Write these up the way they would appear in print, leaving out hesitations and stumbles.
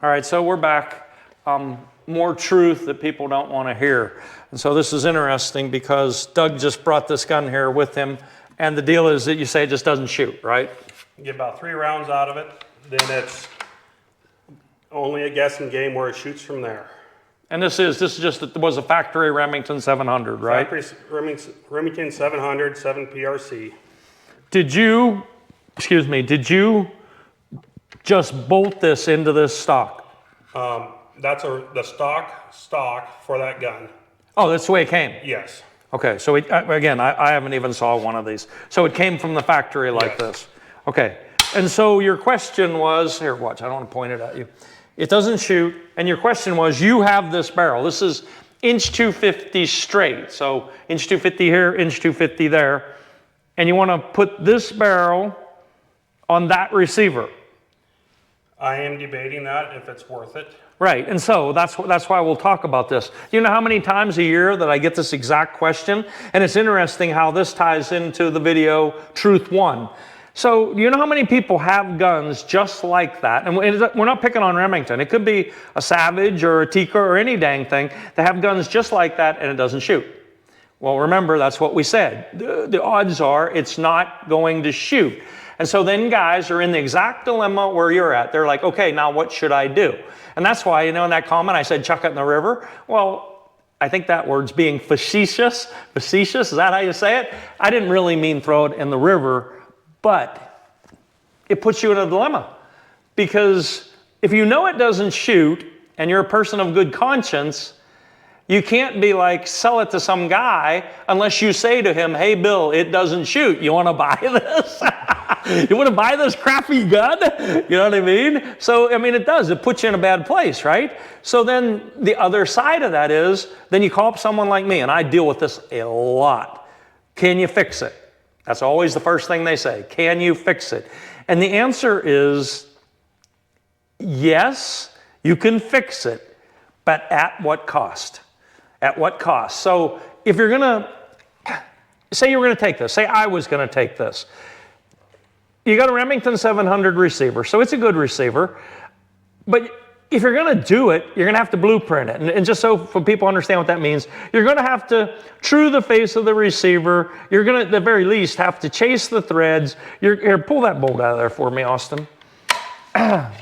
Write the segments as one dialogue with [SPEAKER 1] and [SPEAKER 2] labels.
[SPEAKER 1] All right, so we're back. More truth that people don't want to hear. And so this is interesting because Doug just brought this gun here with him. And the deal is that you say it just doesn't shoot, right?
[SPEAKER 2] You get about 3 rounds out of it. Then it's only a guessing game where it shoots from there.
[SPEAKER 1] And this was a factory Remington 700, right?
[SPEAKER 2] Factory Remington 700, 7 PRC.
[SPEAKER 1] Did you just bolt this into this stock?
[SPEAKER 2] That's the stock for that gun.
[SPEAKER 1] Oh, that's the way it came?
[SPEAKER 2] Yes.
[SPEAKER 1] Okay, so again, I haven't even saw one of these. So it came from the factory like this. Okay, and so your question was, here, watch, I don't want to point it at you. It doesn't shoot, and your question was, you have this barrel. This is inch 250 straight. So inch 250 here, inch 250 there. And you want to put this barrel on that receiver.
[SPEAKER 2] I am debating that, if it's worth it.
[SPEAKER 1] Right, and so that's why we'll talk about this. You know how many times a year that I get this exact question? And it's interesting how this ties into the video Truth 1. So you know how many people have guns just like that? And we're not picking on Remington. It could be a Savage or a Tikka or any dang thing. They have guns just like that and it doesn't shoot. Well, remember, that's what we said. The odds are it's not going to shoot. And so then guys are in the exact dilemma where you're at. They're like, okay, now what should I do? And that's why, you know, in that comment I said, chuck it in the river. Well, I think that word's being facetious. Facetious, is that how you say it? I didn't really mean throw it in the river, but it puts you in a dilemma. Because if you know it doesn't shoot and you're a person of good conscience, you can't be like, sell it to some guy unless you say to him, hey, Bill, it doesn't shoot. You want to buy this? You want to buy this crappy gun? You know what I mean? So, I mean, it does. It puts you in a bad place, right? So then the other side of that is, then you call up someone like me, and I deal with this a lot. Can you fix it? That's always the first thing they say. Can you fix it? And the answer is, yes, you can fix it, but at what cost? At what cost? So if you're going to, say you were going to take this, say I was going to take this. You got a Remington 700 receiver, so it's a good receiver. But if you're going to do it, you're going to have to blueprint it. And just so for people understand what that means, you're going to have to true the face of the receiver. You're going to, at the very least, have to chase the threads. Here, pull that bolt out of there for me, Austin.
[SPEAKER 3] I'm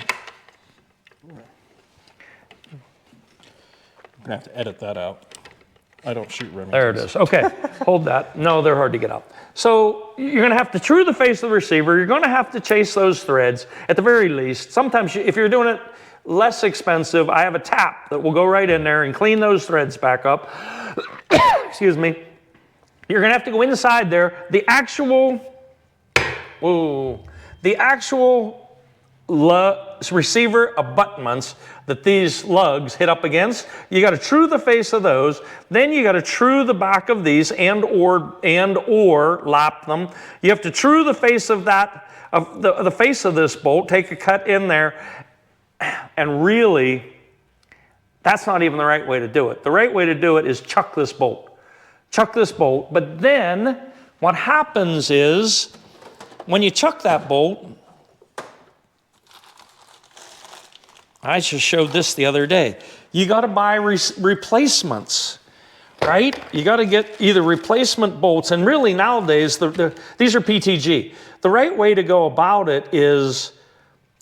[SPEAKER 3] going to have to edit that out. I don't shoot Remingtons.
[SPEAKER 1] There it is. Okay, hold that. No, they're hard to get out. So you're going to have to true the face of the receiver. You're going to have to chase those threads at the very least. Sometimes if you're doing it less expensive, I have a tap that will go right in there and clean those threads back up. Excuse me. You're going to have to go inside there. The actual receiver abutments that these lugs hit up against, you got to true the face of those. Then you got to true the back of these and or lap them. You have to true the face of that, of the face of this bolt, take a cut in there, and really, that's not even the right way to do it. The right way to do it is chuck this bolt. Chuck this bolt, but then what happens is, when you chuck that bolt, I just showed this the other day. You got to buy replacements, right? You got to get either replacement bolts, and really nowadays, these are PTG. The right way to go about it is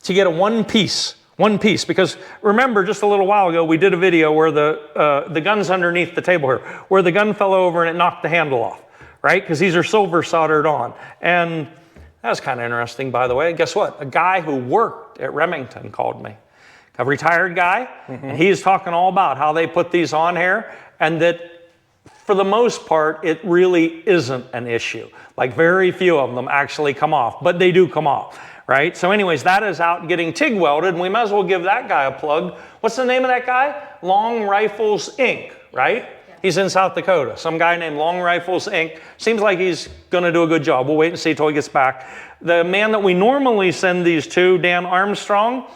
[SPEAKER 1] to get a one piece, because remember just a little while ago, we did a video where the gun's underneath the table here, where the gun fell over and it knocked the handle off, right? Because these are silver soldered on. And that was kind of interesting, by the way. Guess what? A guy who worked at Remington called me. A retired guy, and he's talking all about how they put these on here, and that for the most part, it really isn't an issue. Like very few of them actually come off, but they do come off, right? So anyways, that is out getting TIG welded, and we might as well give that guy a plug. What's the name of that guy? Long Rifles Inc., right? Yeah. He's in South Dakota. Some guy named Long Rifles Inc. Seems like he's going to do a good job. We'll wait and see until he gets back. The man that we normally send these to, Dan Armstrong,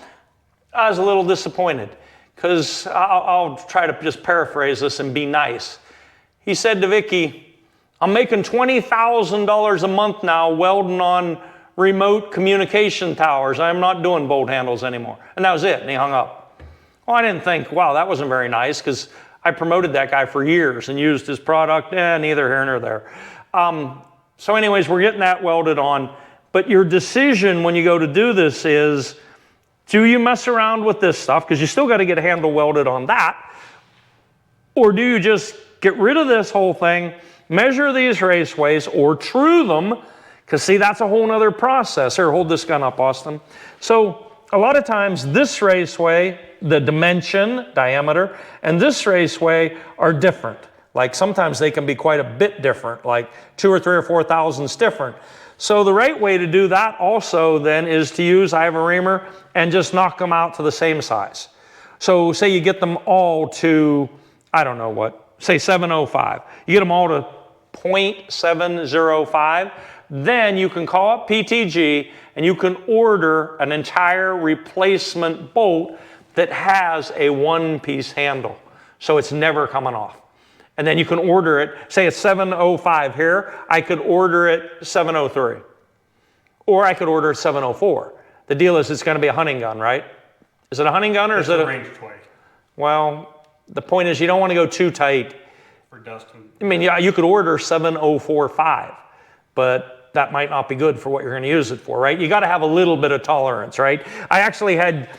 [SPEAKER 1] I was a little disappointed because I'll try to just paraphrase this and be nice. He said to Vicki, I'm making $20,000 a month now welding on remote communication towers. I'm not doing bolt handles anymore. And that was it, and he hung up. Well, I didn't think, wow, that wasn't very nice, because I promoted that guy for years and used his product. Neither here nor there. So anyways, we're getting that welded on. But your decision when you go to do this is, do you mess around with this stuff? Because you still got to get a handle welded on that. Or do you just get rid of this whole thing, measure these raceways, or true them? Because see, that's a whole nother process. Here, hold this gun up, Austin. So a lot of times this raceway, the dimension, diameter, and this raceway are different. Like sometimes they can be quite a bit different, like 2 or 3 or 4 thousandths different. So the right way to do that also then is to use Iva reamer and just knock them out to the same size. So say you get them all to, I don't know what, say 705. You get them all to 0.705, then you can call up PTG and you can order an entire replacement bolt that has a one-piece handle. So it's never coming off. And then you can order it, say it's 705 here, I could order it 703. Or I could order it 704. The deal is it's going to be a hunting gun, right? Is it a hunting gun or is it a
[SPEAKER 2] range toy
[SPEAKER 1] Well, the point is you don't want to go too tight.
[SPEAKER 2] for dusting?
[SPEAKER 1] I mean, yeah, you could order 7045, but that might not be good for what you're going to use it for, right? You got to have a little bit of tolerance, right? I actually had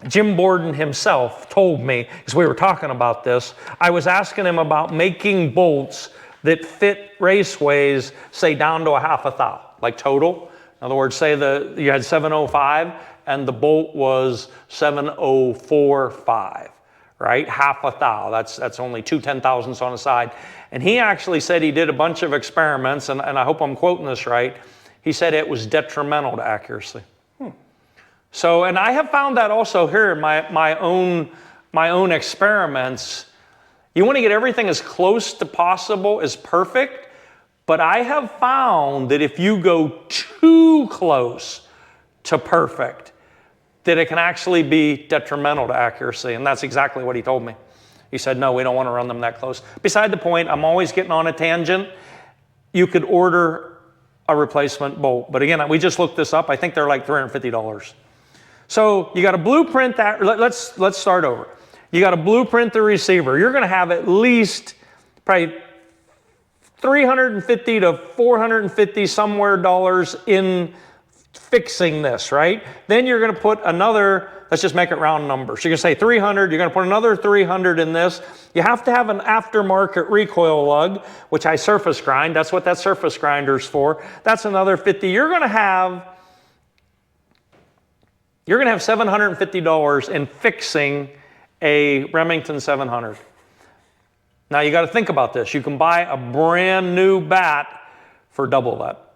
[SPEAKER 1] Jim Borden himself told me, as we were talking about this, I was asking him about making bolts that fit raceways, say down to a half a thou, like total. In other words, say you had 705 and the bolt was 7045, right? Half a thou, that's only 2 10,000ths on the side. And he actually said he did a bunch of experiments, and I hope I'm quoting this right. He said it was detrimental to accuracy. So, and I have found that also here in my own experiments. You want to get everything as close to possible as perfect, but I have found that if you go too close to perfect, that it can actually be detrimental to accuracy, and that's exactly what he told me. He said, no, we don't want to run them that close. Beside the point, I'm always getting on a tangent. You could order a replacement bolt, but again, we just looked this up. I think they're like $350. So you got to blueprint that. Let's start over. You got to blueprint the receiver. You're going to have at least probably 350 to 450 somewhere dollars in fixing this, right? Then you're going to put another, let's just make it round numbers. You're going to say 300, you're going to put another 300 in this. You have to have an aftermarket recoil lug, which I surface grind. That's what that surface grinder's for. That's another 50. You're going to have $750 in fixing a Remington 700. Now you got to think about this. You can buy a brand new bat for double that.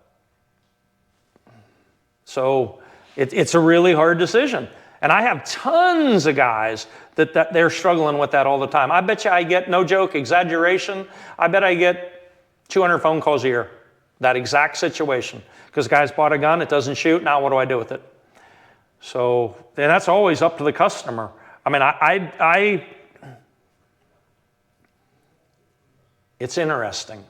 [SPEAKER 1] So it's a really hard decision. And I have tons of guys that they're struggling with that all the time. I bet you I get, no joke, exaggeration, I bet I get 200 phone calls a year. That exact situation. Because guys bought a gun, it doesn't shoot, now what do I do with it? So, and that's always up to the customer. I mean, it's interesting.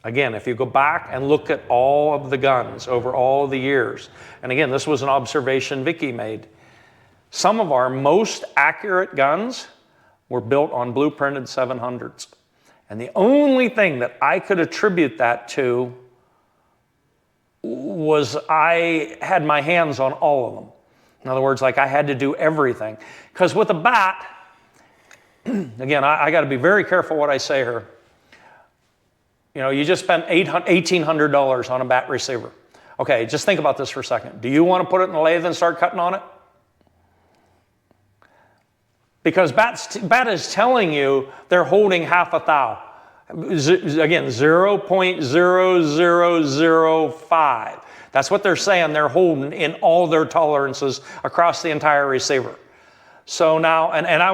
[SPEAKER 1] Again, if you go back and look at all of the guns over all the years, and again, this was an observation Vicky made, some of our most accurate guns were built on blueprinted 700s. And the only thing that I could attribute that to was I had my hands on all of them. In other words, like I had to do everything. Because with a bat, again, I got to be very careful what I say here. You know, you just spent $1,800 on a bat receiver. Okay, just think about this for a second. Do you want to put it in the lathe and start cutting on it? Because bat is telling you they're holding half a thou. Again, 0.0005. That's what they're saying they're holding in all their tolerances across the entire receiver. So now, and I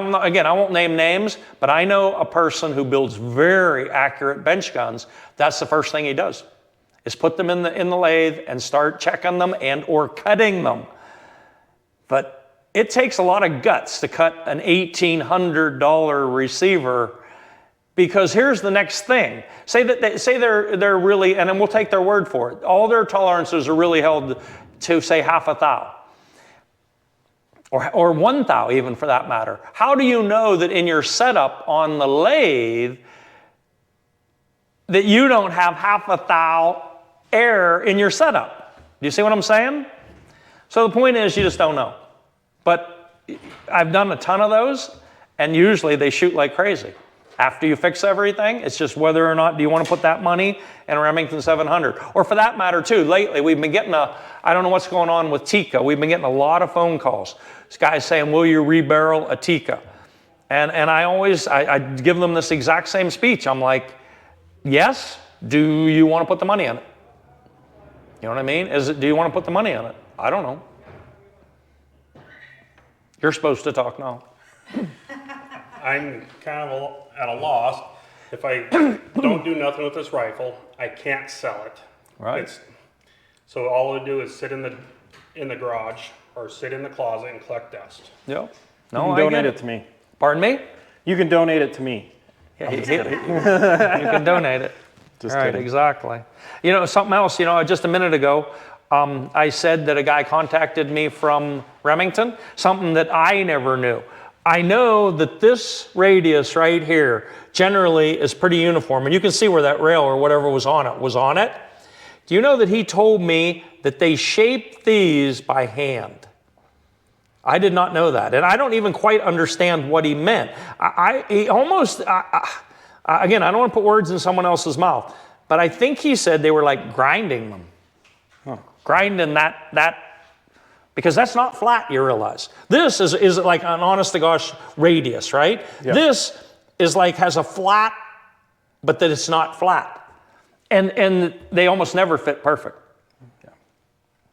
[SPEAKER 1] won't name names, but I know a person who builds very accurate bench guns. That's the first thing he does, is put them in the lathe and start checking them and or cutting them. But it takes a lot of guts to cut an $1,800 receiver, because here's the next thing. Say they're really, and then we'll take their word for it, all their tolerances are really held to say half a thou. or 1 thou even for that matter. How do you know that in your setup on the lathe that you don't have half a thou error in your setup? Do you see what I'm saying? So the point is, you just don't know. But I've done a ton of those, and usually they shoot like crazy. After you fix everything, it's just whether or not do you want to put that money in a Remington 700. Or for that matter too, lately we've been getting I don't know what's going on with Tikka, we've been getting a lot of phone calls. This guy's saying, will you rebarrel a Tikka? And I give them this exact same speech. I'm like, yes, do you want to put the money in it? You know what I mean? Do you want to put the money in it? I don't know. You're supposed to talk now.
[SPEAKER 2] I'm kind of at a loss. If I don't do nothing with this rifle, I can't sell it.
[SPEAKER 1] Right.
[SPEAKER 2] So all I do is sit in the garage or sit in the closet and collect dust.
[SPEAKER 1] Yep.
[SPEAKER 3] You
[SPEAKER 1] No,
[SPEAKER 3] can
[SPEAKER 1] I
[SPEAKER 3] donate
[SPEAKER 1] get
[SPEAKER 3] it to me.
[SPEAKER 1] Pardon me?
[SPEAKER 3] You can donate it to me.
[SPEAKER 1] Yeah, you can donate it.
[SPEAKER 3] Just
[SPEAKER 1] Right,
[SPEAKER 3] kidding.
[SPEAKER 1] exactly. You know, something else, just a minute ago, I said that a guy contacted me from Remington, something that I never knew. I know that this radius right here generally is pretty uniform, and you can see where that rail or whatever was on it. Do you know that he told me that they shape these by hand? I did not know that, and I don't even quite understand what he meant. Again, I don't want to put words in someone else's mouth, but I think he said they were like grinding them. Grinding that, because that's not flat, you realize. This is like an honest to gosh radius, right?
[SPEAKER 3] Yeah.
[SPEAKER 1] This is like has a flat, but that it's not flat. And they almost never fit perfect.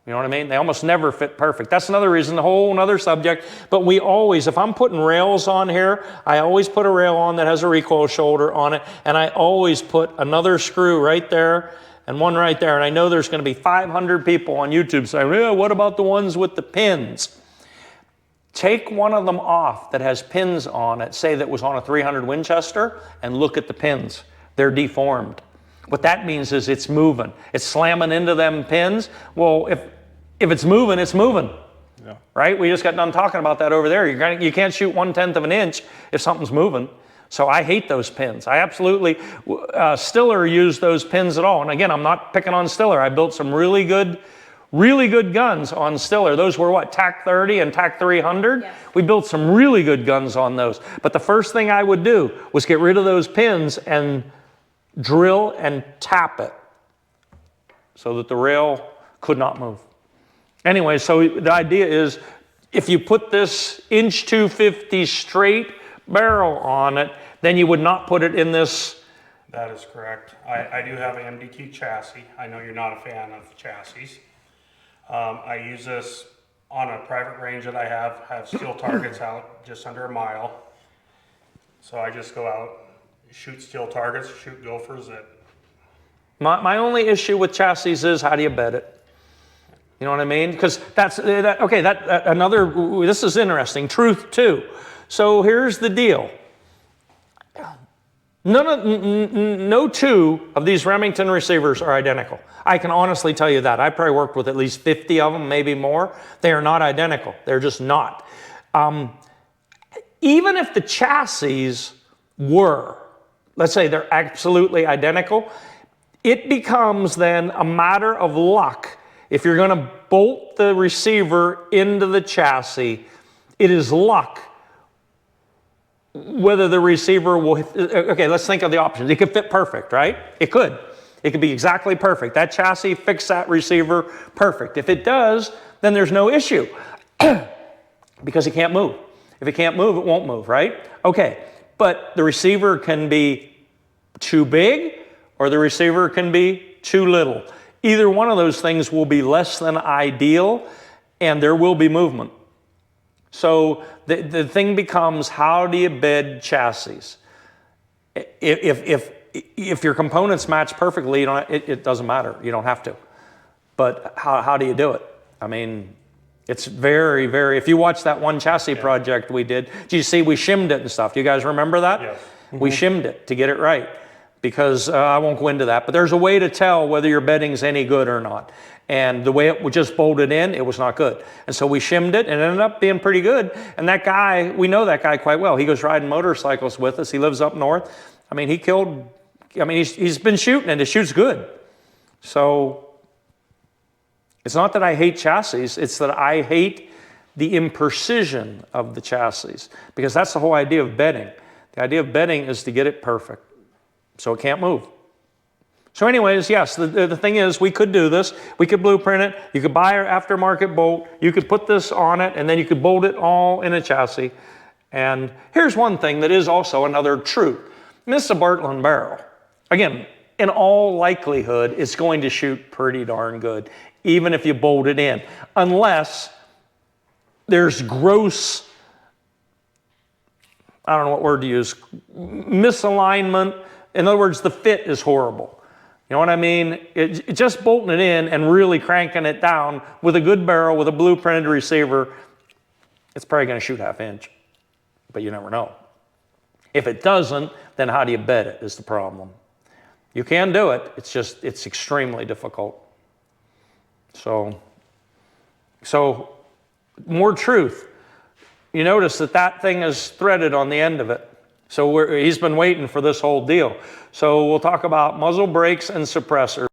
[SPEAKER 1] You know what I mean? They almost never fit perfect. That's another reason, a whole another subject. But we always, if I'm putting rails on here, I always put a rail on that has a recoil shoulder on it, and I always put another screw right there and one right there. And I know there's going to be 500 people on YouTube saying, yeah, what about the ones with the pins? Take one of them off that has pins on it, say that was on a 300 Winchester, and look at the pins. They're deformed. What that means is it's moving. It's slamming into them pins. Well, if it's moving, it's moving.
[SPEAKER 3] Yeah.
[SPEAKER 1] Right? We just got done talking about that over there. You can't shoot 1/10 of an inch if something's moving. So I hate those pins. I absolutely, Stiller used those pins at all. And again, I'm not picking on Stiller. I built some really good guns on Stiller. Those were what, TAC 30 and TAC 300?
[SPEAKER 4] Yeah.
[SPEAKER 1] We built some really good guns on those. But the first thing I would do was get rid of those pins and drill and tap it so that the rail could not move. Anyway, so the idea is if you put this 1.250 inch straight barrel on it, then you would not put it in this.
[SPEAKER 2] That is correct. I do have an MDT chassis. I know you're not a fan of chassis. I use this on a private range that I have steel targets out just under a mile. So I just go out, shoot steel targets, shoot gophers.
[SPEAKER 1] My only issue with chassis is how do you bed it? You know what I mean? Because this is interesting, truth too. So here's the deal. No two of these Remington receivers are identical. I can honestly tell you that. I probably worked with at least 50 of them, maybe more. They are not identical. They're just not. Even if the chassis were, let's say they're absolutely identical, it becomes then a matter of luck. If you're going to bolt the receiver into the chassis, it is luck whether the receiver will, okay, let's think of the options. It could fit perfect, right? It could. It could be exactly perfect. That chassis fits that receiver perfect. If it does, then there's no issue because it can't move. If it can't move, it won't move, right? Okay, but the receiver can be too big or the receiver can be too little. Either one of those things will be less than ideal and there will be movement. So the thing becomes, how do you bed chassis? If your components match perfectly, it doesn't matter. You don't have to. But how do you do it? I mean, it's very, very, if you watch that one chassis project we did you see we shimmed it and stuff? Do you guys remember that?
[SPEAKER 2] Yes.
[SPEAKER 1] We shimmed it to get it right. Because I won't go into that, but there's a way to tell whether your bedding's any good or not. And the way it was just bolted in, it was not good. And so we shimmed it and it ended up being pretty good. And that guy, we know that guy quite well. He goes riding motorcycles with us. He lives up north. I mean, he's been shooting and it shoots good. So it's not that I hate chassis, it's that I hate the imprecision of the chassis, because that's the whole idea of bedding. The idea of bedding is to get it perfect so it can't move. So anyways, yes, the thing is, we could do this. We could blueprint it. You could buy an aftermarket bolt. You could put this on it, and then you could bolt it all in a chassis. And here's one thing that is also another truth. This is a Bartlett barrel. Again, in all likelihood, it's going to shoot pretty darn good, even if you bolt it in, unless there's gross, I don't know what word to use, misalignment. In other words, the fit is horrible. You know what I mean? Just bolting it in and really cranking it down with a good barrel, with a blueprinted receiver, it's probably going to shoot ½ inch, but you never know. If it doesn't, then how do you bed it is the problem. You can do it, it's extremely difficult. So more truth. You notice that thing is threaded on the end of it. So he's been waiting for this whole deal. So we'll talk about muzzle brakes and suppressors.